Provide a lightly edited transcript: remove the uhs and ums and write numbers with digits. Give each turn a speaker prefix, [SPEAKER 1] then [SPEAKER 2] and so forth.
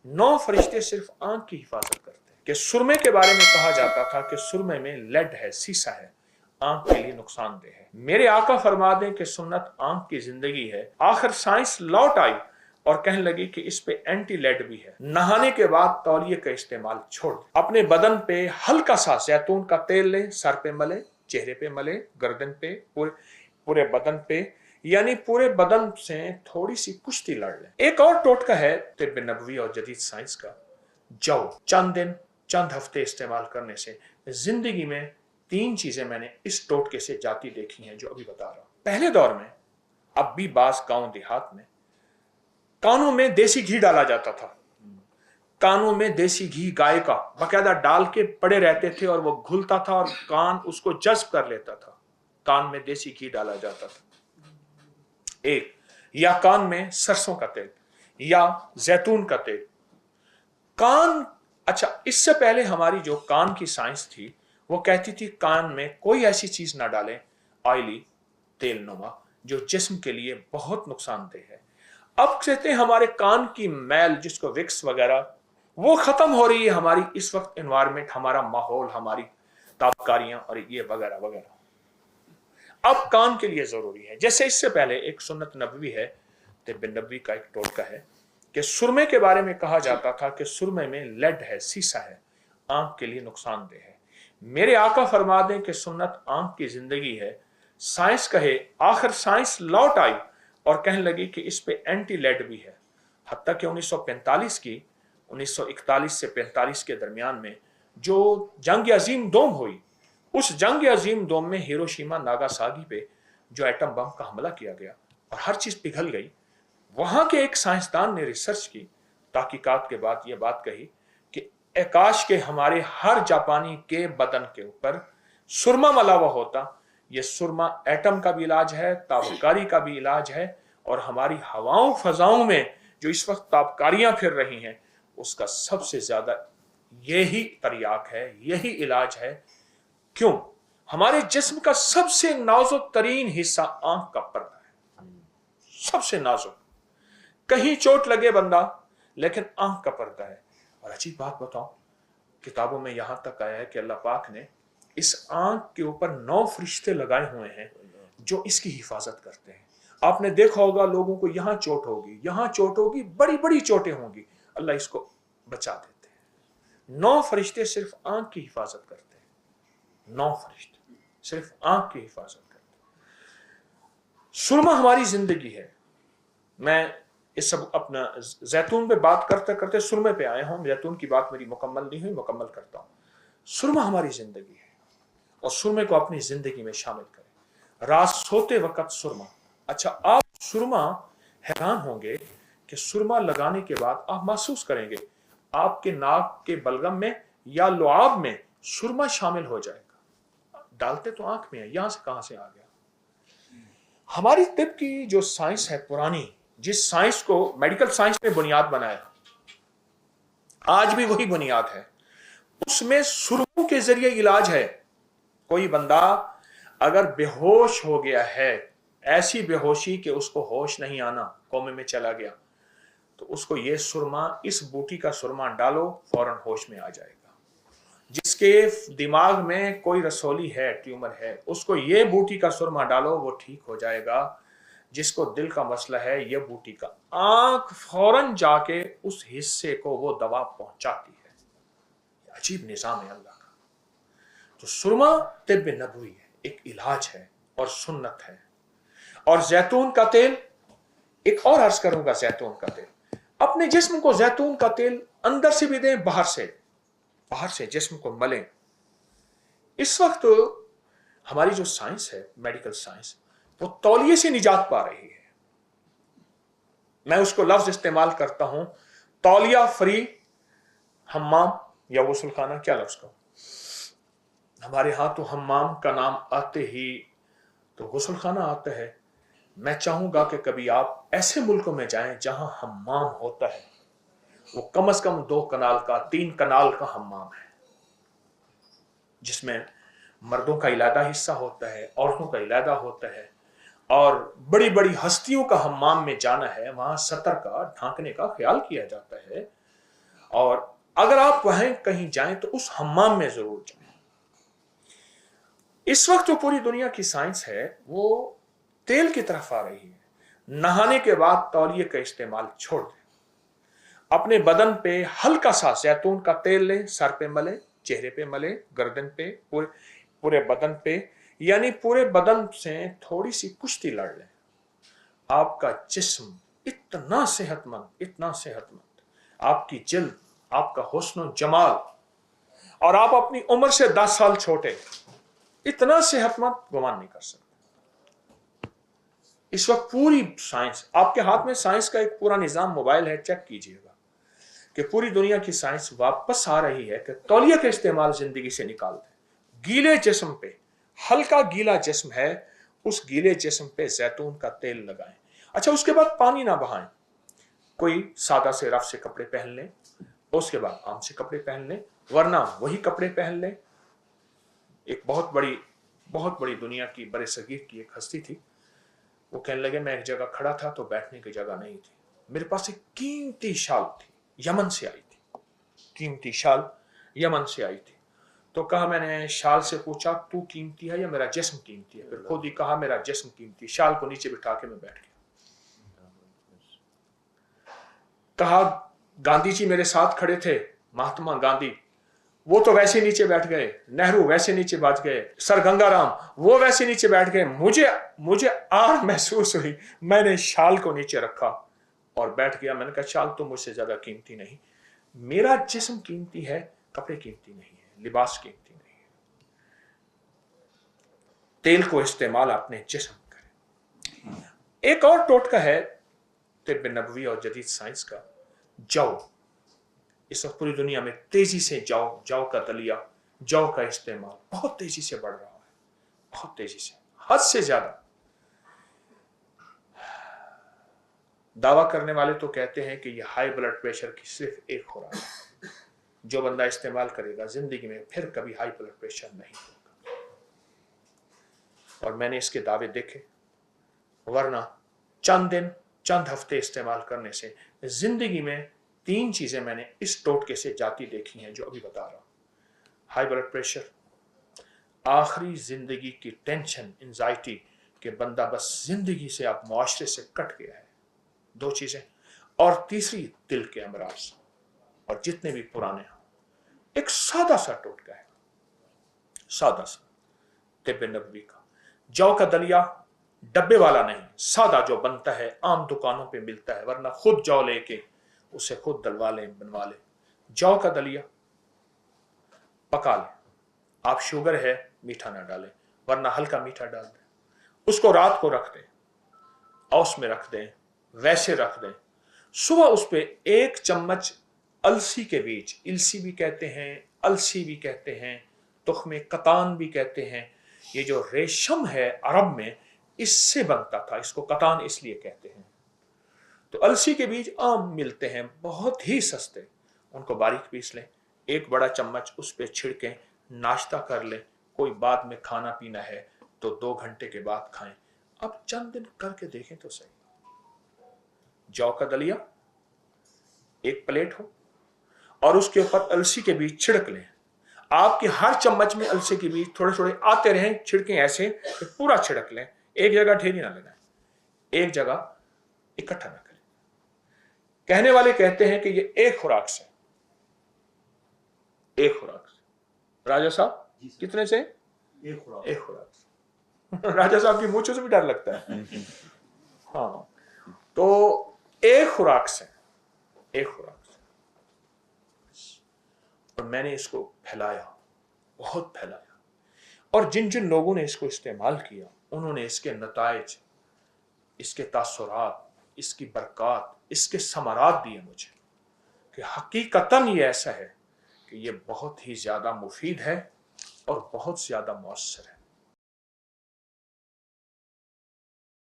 [SPEAKER 1] 9 फरिश्ते सिर्फ आंख की हिफाजत करते हैं। कि सुरमे के बारे में कहा जाता था कि सुरमे में लेड है, सीसा है, आंख के लिए नुकसानदेह है। मेरे आका फरमा दें कि सुन्नत आंख की जिंदगी है। आखिर साइंस लौट आई और कहने लगी कि इस पे एंटी लेड भी है। नहाने के बाद तौलिए का इस्तेमाल छोड़ दें। अपने बदन पे हल्का सा जैतून का तेल लें, सर पे मले, चेहरे पे मले, गर्दन पे, पूरे बदन पे, यानी पूरे बदन से थोड़ी सी कुश्ती लड़ लें। एक और टोटका है तिब्ब नबवी और जदीद साइंस का, जौ। चंद दिन, चंद हफ्ते इस्तेमाल करने से जिंदगी में 3 चीजें मैंने इस टोटके से जाती देखी हैं जो अभी बता रहा हूं। पहले दौर में, अब भी बास गांव देहात में, कानों में देसी घी डाला जाता था। कानों में देसी घी गाय का बाकायदा डाल के पड़े रहते थे और वो घुलता था और कान उसको जज्ब कर लेता था। कान में देसी घी डाला जाता था एक, या कान में सरसों का तेल या जैतून का तेल। कान, अच्छा, इससे पहले हमारी जो कान की साइंस थी वो कहती थी कान में कोई ऐसी चीज ना डालें ऑयली, तेल नुमा, जो जिस्म के लिए बहुत नुकसानदेह है। अब कहते हैं हमारे कान की मैल, जिसको विक्स वगैरह, वो खत्म हो रही है। हमारी इस वक्त एनवायरमेंट, हमारा माहौल, हमारी ताबकारियां और ये वगैरह वगैरह अब कान के लिए जरूरी है। जैसे इससे पहले एक सुन्नत नबवी है, तिब्ब नबवी का एक टोटका है कि सुरमे के बारे में कहा जाता था कि सुरमे में लेड है, सीसा है, आंख के लिए नुकसानदेह है। मेरे आका फरमा दें कि सुन्नत आंख की जिंदगी है। साइंस कहे, आखिर साइंस लौट आई और कहने लगी कि इस पे एंटी लेड भी है। हत्ता कि 1941 से 45 के दरमियान में जो जंग अजीम दोम हुई, उस जंग अजीम दोम में हिरोशिमा नागासाकी पे जो एटम बम का हमला किया गया और हर चीज पिघल गई, वहां के एक साइंसदान ने रिसर्च की, तहकीकात के बाद यह बात कही कि आकाश के हमारे हर जापानी के बदन के ऊपर सुरमा मला हुआ होता। यह सुरमा एटम का भी इलाज है, ताबकारी का भी इलाज है, और हमारी हवाओं फजाओं में जो इस वक्त ताबकारियां फिर रही हैं उसका सबसे ज्यादा यही तरियाक है, यही इलाज है। क्यों? हमारे जिस्म का सबसे नाजुक तरीन हिस्सा आंख का पर्दा है, सबसे नाजुक। कहीं चोट लगे बंदा, लेकिन आंख का पर्दा है। और अजीब बात बताऊं, किताबों में यहां तक आया है कि अल्लाह पाक ने इस आंख के ऊपर 9 फरिश्ते लगाए हुए हैं जो इसकी हिफाजत करते हैं। आपने देखा होगा लोगों को यहां चोट होगी, यहां चोट होगी, बड़ी बड़ी चोटें होंगी, अल्लाह इसको बचा देते हैं। 9 फरिश्ते सिर्फ आंख की हिफाजत करते हैं। 9 फरिश्ते सिर्फ आंख की हिफाजत करते हैं। सुरमा हमारी जिंदगी है। मैं इस सब अपना जैतून पे बात करते करते सुरमे पे आए हूं। जैतून की बात मेरी मुकम्मल नहीं हुई, मुकम्मल करता हूं। सुरमा हमारी जिंदगी है और सुरमे को अपनी जिंदगी में शामिल करें। रात सोते वक्त सुरमा। अच्छा, आप सुरमा, हैरान होंगे कि सुरमा लगाने के बाद आप महसूस करेंगे आपके नाक के बलगम में या लुआब में सुरमा शामिल हो जाएगा। डालते तो आंख में है, यहां से कहां से आ गया? हमारी तिब्ब की जो साइंस है पुरानी, जिस साइंस को मेडिकल साइंस ने बुनियाद बनाया, आज भी वही बुनियाद है। उसमें सुरमों के जरिए इलाज है। कोई बंदा अगर बेहोश हो गया है, ऐसी बेहोशी कि उसको होश नहीं आना, कोमे में चला गया, तो उसको ये सुरमा, इस बूटी का सुरमा डालो, फौरन होश में आ जाएगा। जिसके दिमाग में कोई रसौली है, ट्यूमर है, उसको ये बूटी का सुरमा डालो, वो ठीक हो जाएगा। जिसको दिल का मसला है, ये बूटी का, आंख फौरन जाके उस हिस्से को वो दवा पहुंचाती है। अजीब निजाम है अल्लाह का। तो सुरमा तिब्ब नबवी है, एक इलाज है और सुन्नत है। और जैतून का तेल, एक और अर्ज करूंगा, जैतून का तेल अपने जिस्म को, जैतून का तेल अंदर से भी दें, बाहर से जिस्म को मलें। इस वक्त हमारी जो साइंस है, मेडिकल साइंस, वो तौलिए से निजात पा रही है। मैं उसको लफ्ज इस्तेमाल करता हूं, तौलिया फ्री हम्माम या गुस्ल खाना। क्या लफ्ज कहूं? हमारे यहां तो हम्माम का नाम आते ही तो गुस्ल खाना आता है। मैं चाहूंगा कि कभी आप ऐसे मुल्कों में जाएं जहां हम्माम होता है, वो कम से कम 2 कनाल का, 3 कनाल का हम्माम है, जिसमें मर्दों का इलादा हिस्सा होता है, औरतों का इलादा होता है, और बड़ी बड़ी हस्तियों का हम्माम में जाना है, वहां सतर का, ढांकने का ख्याल किया जाता है। और अगर आप वहीं कहीं जाएं तो उस हम्माम में जरूर जाएं। इस वक्त तो पूरी दुनिया की साइंस है वो तेल की तरफ आ रही है। नहाने के बाद तौलिए का इस्तेमाल छोड़ दें, अपने बदन पे हल्का सा जैतून का तेल लें, सर पे मले, चेहरे पे मले, गर्दन पे, पूरे पूरे बदन पे, यानी पूरे बदन से थोड़ी सी कुश्ती लड़ लें। आपका जिस्म इतना सेहतमंद, इतना सेहतमंद, आपकी जिल्द, आपका हुस्न जमाल, और आप अपनी उम्र से 10 साल छोटे, इतना सेहतमंद गुमान नहीं कर सकते। इस वक्त पूरी साइंस आपके हाथ में, साइंस का एक पूरा निजाम मोबाइल है, चेक कीजिएगा कि पूरी दुनिया की साइंस वापस आ रही है कि तौलिया का इस्तेमाल जिंदगी से निकाल दें। गीले जिस्म पे, हल्का गीला जिस्म है, उस गीले जिस्म पे जैतून का तेल लगाएं। अच्छा, उसके बाद पानी ना बहाएं, कोई सादा से रफ से कपड़े पहन लें, उसके बाद आम से कपड़े पहन लें, वरना वही कपड़े पहन लें। एक बहुत बड़ी दुनिया की बड़े सगीर की एक हस्ती थी, वो कहने लगे मैं एक जगह खड़ा था तो बैठने की जगह नहीं थी, मेरे पास एक कीमती शाल थी, यमन से आई थी, कीमती शाल यमन से आई थी। तो कहा, मैंने शाल से पूछा तू कीमती है या मेरा जिस्म कीमती है? फिर खुद ही कहा मेरा जिस्म कीमती। शाल को नीचे बिठा के मैं बैठ गया। कहा, गांधी जी मेरे साथ खड़े थे, महात्मा गांधी, वो तो वैसे नीचे बैठ गए, नेहरू वैसे नीचे बैठ गए, सर गंगाराम वो वैसे नीचे बैठ गए। मुझे आग महसूस हुई, मैंने शाल को नीचे रखा और बैठ गया। मैंने कहा, शाल तो मुझसे ज्यादा कीमती नहीं, मेरा जिस्म कीमती है, कपड़े कीमती नहीं है, लिबास कीमती नहीं है। तेल को इस्तेमाल अपने जिस्म करें। एक और टोटका है तिब्ब नबवी और जदीद साइंस का, जौ। इस वक्त पूरी दुनिया में तेजी से जौ का दलिया, जौ का इस्तेमाल बहुत तेजी से बढ़ रहा है, बहुत तेजी से, हद से ज्यादा। दावा करने वाले तो कहते हैं कि यह हाई ब्लड प्रेशर की सिर्फ एक खुराक है, जो बंदा इस्तेमाल करेगा जिंदगी में फिर कभी हाई ब्लड प्रेशर नहीं होगा। और मैंने इसके दावे देखे, वरना चंद दिन, चंद हफ्ते इस्तेमाल करने से जिंदगी में 3 चीजें मैंने इस टोटके से जाती देखी हैं जो अभी बता रहा हूं। हाई ब्लड प्रेशर, आखिरी जिंदगी की टेंशन, एंजाइटी कि बंदा बस जिंदगी से, आप मुआशरे से कट गया है, 2 चीजें। और तीसरी दिल के अमराज, और जितने भी पुराने हों। एक सादा सा टोटका है, सादा सा, तिब्ब नबवी का। जौ का दलिया डब्बे वाला नहीं, सादा जो बनता है, आम दुकानों पे मिलता है, वरना खुद जौ लेके उसे खुद दलवा लें, बनवा लें। जौ का दलिया पका लें, आप शुगर है मीठा ना डालें, वरना हल्का मीठा डाल दें। उसको रात को रख दें, औस में रख दें, वैसे रख दें। सुबह उस पे 1 चम्मच अलसी के बीज, इलसी भी कहते हैं, अलसी भी कहते हैं, तुख्मे कतान भी कहते हैं। ये जो रेशम है अरब में, इससे बनता था, इसको कतान इसलिए कहते हैं। तो अलसी के बीज आम मिलते हैं, बहुत ही सस्ते, उनको बारीक पीस लें, 1 बड़ा चम्मच उस पर छिड़कें, नाश्ता कर लें। कोई बाद में खाना पीना है तो 2 घंटे के बाद खाएं। अब चंद दिन करके देखें तो सही। जौ का दलिया 1 प्लेट हो और उसके ऊपर अलसी के बीज छिड़क लें। आपके हर चम्मच में अलसी के बीज थोड़े थोड़े आते रहें, छिड़कें ऐसे कि पूरा छिड़क लें, एक जगह ढेरी ना लगाएं, एक जगह इकट्ठा ना करें। कहने वाले कहते हैं कि ये एक खुराक से, एक खुराक से। राजा साहब कितने से? एक खुराक से। राजा साहब की मूंछों से भी डर लगता है। हाँ, तो एक खुराक से, एक खुराक से। और मैंने इसको फैलाया, बहुत फैलाया, और जिन जिन लोगों ने इसको इस्तेमाल किया, उन्होंने इसके नताइज, इसके तासुरात, इसकी बरक़ात, इसके समरात दिए मुझे कि हकीकतन ये ऐसा है कि ये बहुत ही ज़्यादा मुफीद है और बहुत ज़्यादा मौसर है।